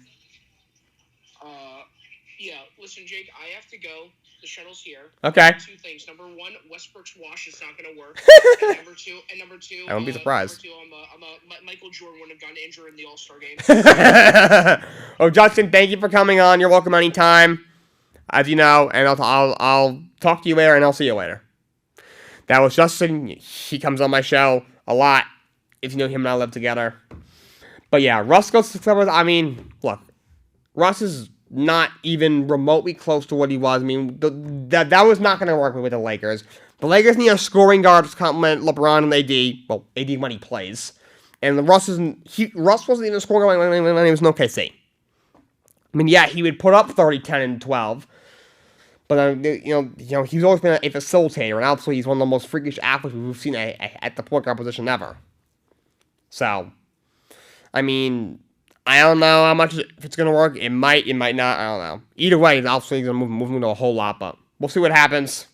Yeah, listen, Jake, I have to go. The shuttle's here. Okay. 2 things. Number 1, Westbrook's wash is not going to work. Number two, I wouldn't be surprised. Michael Jordan wouldn't have gotten injured in the All-Star game. Oh, Justin, thank you for coming on. You're welcome anytime, as you know, and I'll talk to you later, and I'll see you later. That was Justin. He comes on my show a lot. If you know him and I live together. But yeah, Russ goes to the Clippers. I mean, look, Russ is not even remotely close to what he was. I mean, that was not going to work with the Lakers. The Lakers need a scoring guard to complement LeBron and AD. Well, AD when he plays. And Russ wasn't even scoring when he was in OKC. I mean, yeah, he would put up 30, 10, and 12. But, he's always been a facilitator. And obviously, he's one of the most freakish athletes we've seen at the point guard position ever. So, I mean, I don't know how much, if it's going to work. It might not. I don't know. Either way, he's obviously going to move into a whole lot. But we'll see what happens.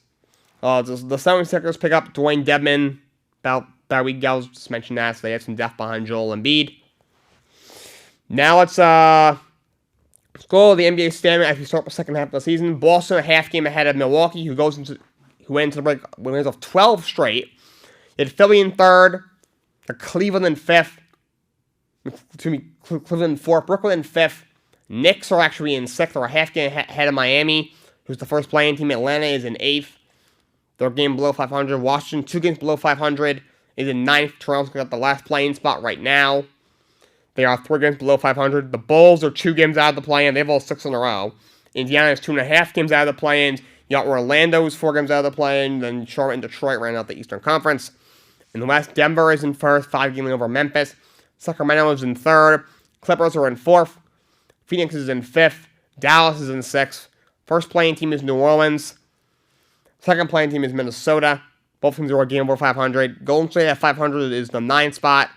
The 76ers pick up Dwayne Dedmon about a week ago. I was just mentioned that. So they have some depth behind Joel Embiid. Now let's go to the NBA standing as we start the second half of the season. Boston a half game ahead of Milwaukee, who went into the break winners of 12 straight. You had Philly in third, Cleveland in fifth. Cleveland in fourth, Brooklyn in fifth. Knicks are actually in sixth. They're a half game ahead of Miami, who's the first playing team. Atlanta is in eighth. They're a game below 500. Washington, 2 games below 500, is in ninth. Toronto's got the last playing spot right now. They are 3 games below 500. The Bulls are 2 games out of the play-in. They've all 6 in a row. Indiana is 2.5 games out of the play-in. You got Orlando is 4 games out of the play-in. Then Charlotte and Detroit ran out the Eastern Conference. In the West, Denver is in first, 5 games over Memphis. Sacramento is in third. Clippers are in fourth. Phoenix is in fifth. Dallas is in sixth. First playing team is New Orleans. Second playing team is Minnesota. Both teams are a game over 500. Golden State at 500 is the 9th spot.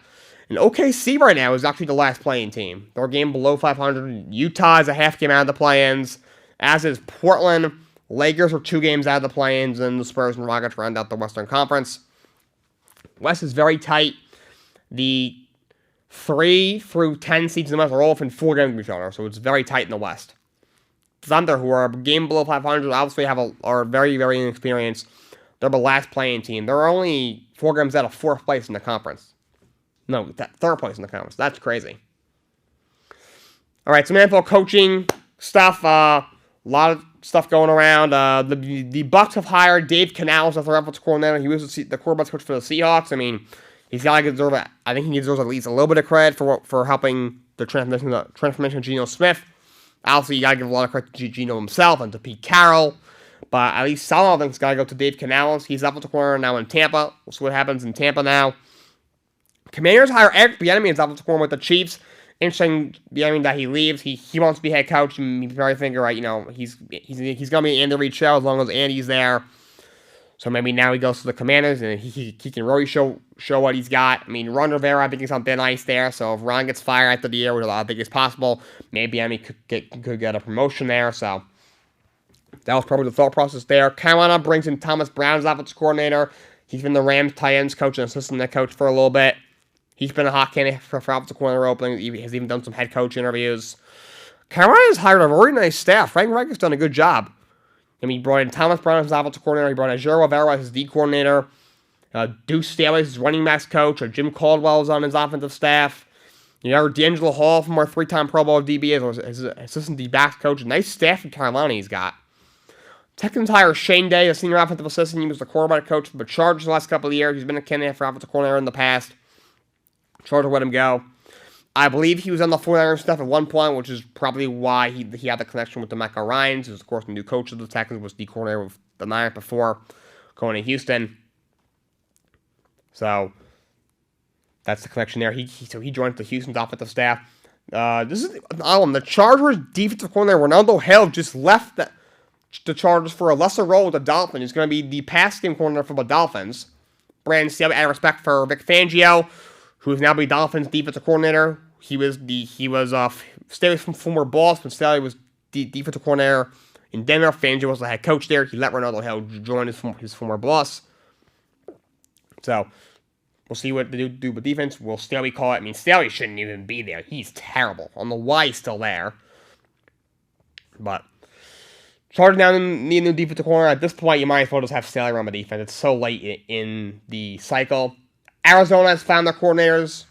And OKC right now is actually the last playing team. They're a game below 500. Utah is a half game out of the play-ins, as is Portland. Lakers are 2 games out of the play-ins, and the Spurs and Rockets round out the Western Conference. West is very tight. The 3 through 10 seeds in the West are all within 4 games of each other, so it's very tight in the West. Thunder, who are a game below 500, obviously are very, very inexperienced. They're the last playing team. They're only 4 games out of 4th place in the conference. No, 3rd place in the conference. That's crazy. All right, some NFL coaching stuff. A lot of stuff going around. The Bucs have hired Dave Canales as their offensive coordinator. He was the quarterback coach for the Seahawks. I mean, he's got to deserve it. I think he deserves at least a little bit of credit for helping the transformation of Geno Smith. Obviously, you got to give a lot of credit to Geno himself and to Pete Carroll. But at least some of things got to go to Dave Canales. He's offensive coordinator now in Tampa. We'll see what happens in Tampa now. Commanders hire Eric Bieniemy as offensive coordinator with the Chiefs. Interesting, Bieniemy, that he leaves. He wants to be head coach. And you probably think, right, he's going to be Andy Reid's show as long as Andy's there. So maybe now he goes to the Commanders and he can really show what he's got. I mean, Ron Rivera, I think, is on thin ice there. So if Ron gets fired after the year, which I think is possible, maybe Bieniemy could get a promotion there. So that was probably the thought process there. Carolina brings in Thomas Brown as offensive coordinator. He's been the Rams tight ends coach and assistant head coach for a little bit. He's been a hot candidate for offensive coordinator opening. He has even done some head coach interviews. Carolina's hired a very nice staff. Frank Reich has done a good job. I mean, he brought in Thomas Brown as offensive coordinator. He brought in Jero Rivera as his D coordinator. Deuce Staley is his running backs coach. Jim Caldwell is on his offensive staff. You know, D'Angelo Hall from our 3-time Pro Bowl DB as his assistant D-backs coach. A nice staff in Carolina he's got. Texans hire Shane Day, a senior offensive assistant. He was the quarterback coach for the Chargers the last couple of years. He's been a candidate for offensive coordinator in the past. Chargers let him go. I believe he was on the 49ers staff at one point, which is probably why he had the connection with DeMeco Ryans, who's, of course, the new coach of the Texans, was the coordinator with the Niners before going to Houston. So that's the connection there. So he joined the Houston's offensive staff. This is the Chargers defensive coordinator Ronaldo Hale just left the Chargers for a lesser role with the Dolphins. He's going to be the pass game coordinator for the Dolphins. Brandon Staley, out of respect for Vic Fangio, who is now the Dolphins defensive coordinator. He was Staley's former boss, but Staley was the defensive coordinator in Denver. Fangio was the head coach there. He let Ronaldo Hale join his former boss. So we'll see what they do with defense. Will Staley call it? I mean, Staley shouldn't even be there. He's terrible. I don't know why he's still there. But Chargers now need a new defensive corner. At this point, you might as well just have Staley run the defense. It's so late in the cycle. Arizona has found their coordinators.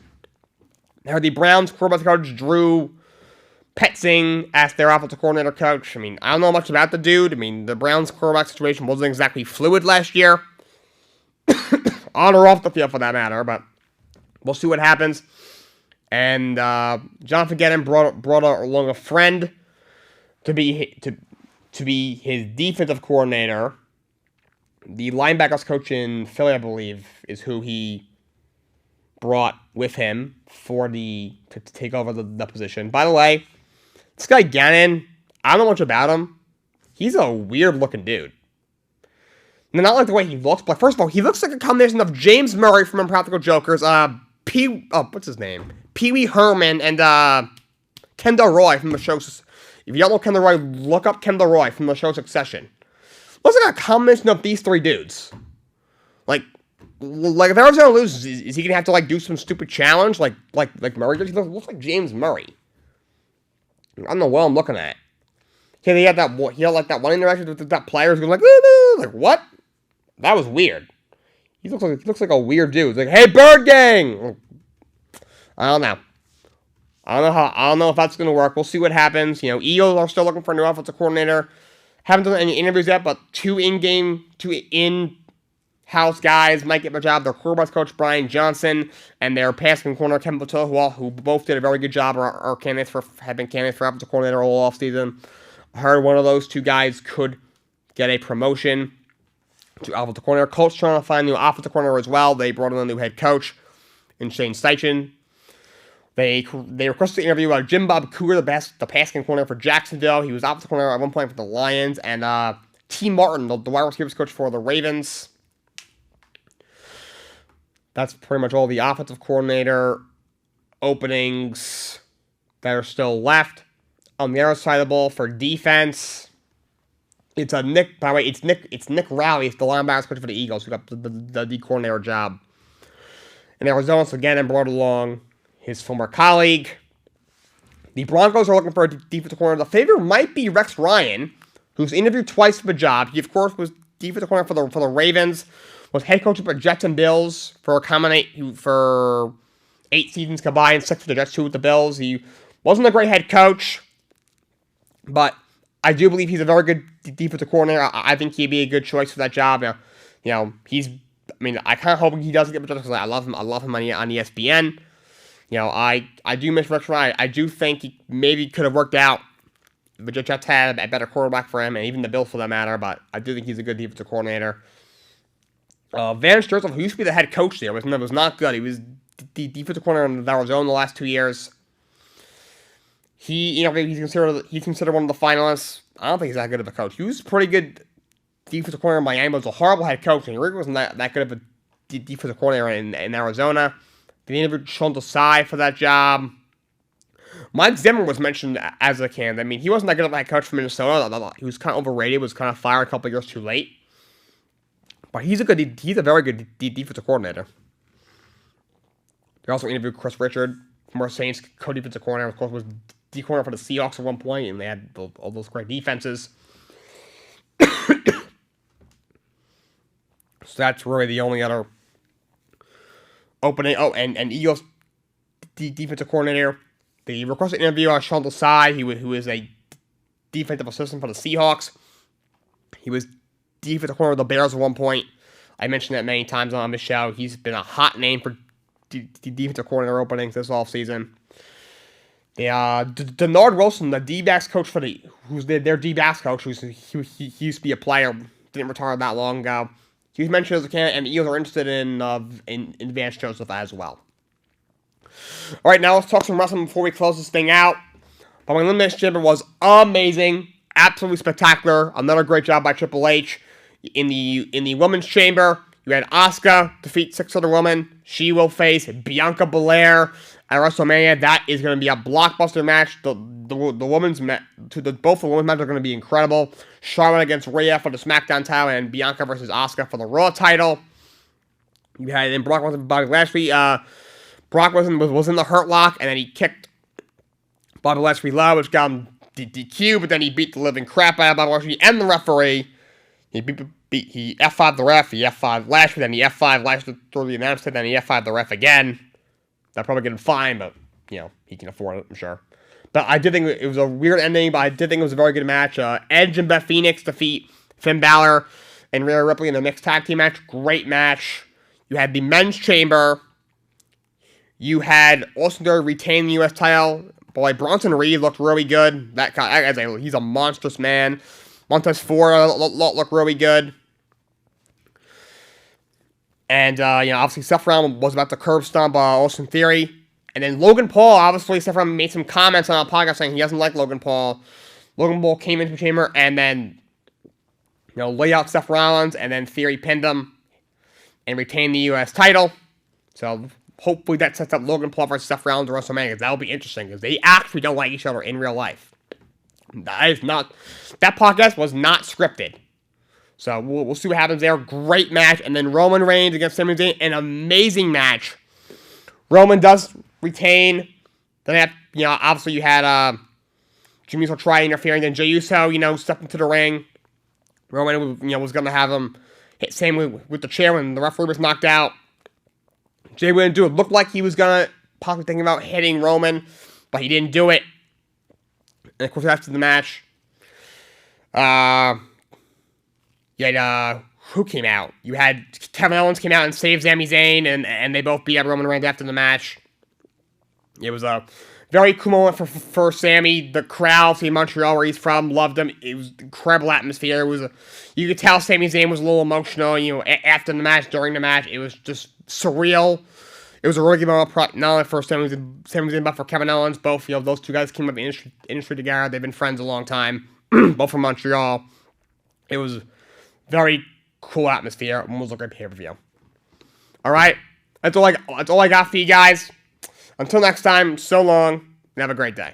Now the Browns quarterback coach Drew Petzing as their offensive coordinator coach. I mean, I don't know much about the dude. I mean, the Browns quarterback situation wasn't exactly fluid last year. on or off the field for that matter, but we'll see what happens. And Jonathan Gannon brought along a friend to be his defensive coordinator. The linebackers coach in Philly, I believe, is who he brought with him to take over the position. By the way, this guy Gannon, I don't know much about him. He's a weird looking dude. And not like the way he looks, but first of all, he looks like a combination of James Murray from Impractical Jokers, what's his name? Pee Wee Herman and Kendall Roy from the show. If you don't know Kendall Roy, look up Kendall Roy from the show Succession. Looks like a combination of these three dudes. Like if Arizona loses, is he gonna have to do some stupid challenge like Murray does? He looks like James Murray. I don't know what I'm looking at. He had that one interaction with that player who's going like what? That was weird. He looks like a weird dude. He's like, hey, Bird Gang. I don't know. I don't know if that's gonna work. We'll see what happens. Eagles are still looking for a new offensive coordinator. Haven't done any interviews yet, but two in-house guys might get the job. Their quarterbacks coach Brian Johnson and their passing corner Kevin Patel, who both did a very good job, have been candidates for offensive coordinator all offseason. I heard one of those two guys could get a promotion to offensive coordinator. Colts trying to find a new offensive coordinator as well. They brought in a new head coach in Shane Steichen. They requested to interview Jim Bob Cooter, the passing coordinator for Jacksonville. He was offensive coordinator at one point for the Lions. And T. Martin, the wide receivers coach for the Ravens. That's pretty much all the offensive coordinator openings that are still left. On the other side of the ball for defense, it's Nick Rowley. It's the linebackers coach for the Eagles who got the D coordinator job. In Arizona, so Gannon brought along his former colleague. The Broncos are looking for a defensive coordinator. The favorite might be Rex Ryan, who's interviewed twice for the job. He, of course, was defensive coordinator for the Ravens, was head coach for Jets and Bills for 8 seasons combined, 6 for the Jets, 2 with the Bills. He wasn't a great head coach, but I do believe he's a very good defensive coordinator. I think he'd be a good choice for that job. I kind of hope he doesn't get the job because I love him. I love him on ESPN. I do miss Rex Ryan. I do think he maybe could have worked out. The Jets had a better quarterback for him, and even the Bills for that matter, but I do think he's a good defensive coordinator. Vance Joseph, who used to be the head coach there, was not good. He was the defensive coordinator in Arizona the last 2 years. He's considered one of the finalists. I don't think he's that good of a coach. He was pretty good defensive coordinator in Miami, but was a horrible head coach, and he really wasn't that good of a defensive coordinator in Arizona. They interviewed Sean Desai for that job. Mike Zimmer was mentioned as a candidate. He wasn't that good of a head coach for Minnesota. He was kind of overrated, was kind of fired a couple of years too late. But he's a very good defensive coordinator. They also interviewed Chris Richard, former Saints co-defensive coordinator. Of course, was D coordinator for the Seahawks at one point, and they had all those great defenses. So that's really the only other opening. Oh, and Eagles defensive coordinator. They requested an interview on Sean Desai, who is a defensive assistant for the Seahawks. He was defensive coordinator of the Bears at one point. I mentioned that many times on the show. He's been a hot name for defensive coordinator openings this offseason. Denard Wilson, the D-backs coach who's their D-backs coach, he used to be a player, didn't retire that long ago. He was mentioned as a candidate, and the Eagles are interested in Vance Joseph as well. All right, now let's talk some wrestling before we close this thing out. But my Elimination Chamber was amazing, absolutely spectacular. Another great job by Triple H. In the women's chamber, you had Asuka defeat 6 other women. She will face Bianca Belair at WrestleMania. That is going to be a blockbuster match. Both the women's matches are going to be incredible. Charlotte against Rhea for the SmackDown title, and Bianca versus Asuka for the Raw title. You had in Brock Lesnar and Bobby Lashley. Brock Lesnar was in the Hurt Lock, and then he kicked Bobby Lashley low, which got him DQ. But then he beat the living crap out of Bobby Lashley and the referee. He F5'd the ref, he F5'd Lashley, then he F5'd Lashley through the announcer, then he F5'd the ref again. That'll probably get him fined, but, he can afford it, I'm sure. But I did think it was a weird ending, but I did think it was a very good match. Edge and Beth Phoenix defeat Finn Balor and Rhea Ripley in the mixed tag team match. Great match. You had the men's chamber. You had Austin Theory retain the U.S. title. Boy, Bronson Reed looked really good. That guy, he's a monstrous man. Montez Ford looked really good. And, obviously Seth Rollins was about to curb stomp Austin Theory. And then Logan Paul, obviously, Seth Rollins made some comments on our podcast saying he doesn't like Logan Paul. Logan Paul came into the chamber and then, laid out Seth Rollins, and then Theory pinned him and retained the U.S. title. So, hopefully that sets up Logan Paul versus Seth Rollins at WrestleMania, because that'll be interesting, because they actually don't like each other in real life. That podcast was not scripted. So, we'll see what happens there. Great match. And then Roman Reigns against Sami Zayn, an amazing match. Roman does retain. Then, obviously you had Jimmy Uso try interfering. Then Jey Uso, stepped into the ring. Roman, was going to have him hit Sami with the chair when the referee was knocked out. Jey wouldn't do it. Looked like he was going to possibly thinking about hitting Roman, but he didn't do it. And, of course, after the match, who came out? You had Kevin Owens came out and saved Sami Zayn, and they both beat up Roman Reigns after the match. It was a very cool moment for Sami. The crowd in Montreal, where he's from, loved him. It was incredible atmosphere. You could tell Sami Zayn was a little emotional. After the match, during the match, it was just surreal. It was a really good moment, not only for Sami Zayn, but for Kevin Owens. Both, those two guys came up in the industry together. They've been friends a long time. Both from Montreal. It was very cool atmosphere. It was a great pay-per-view. All right, that's all I got for you guys. Until next time, so long, and have a great day.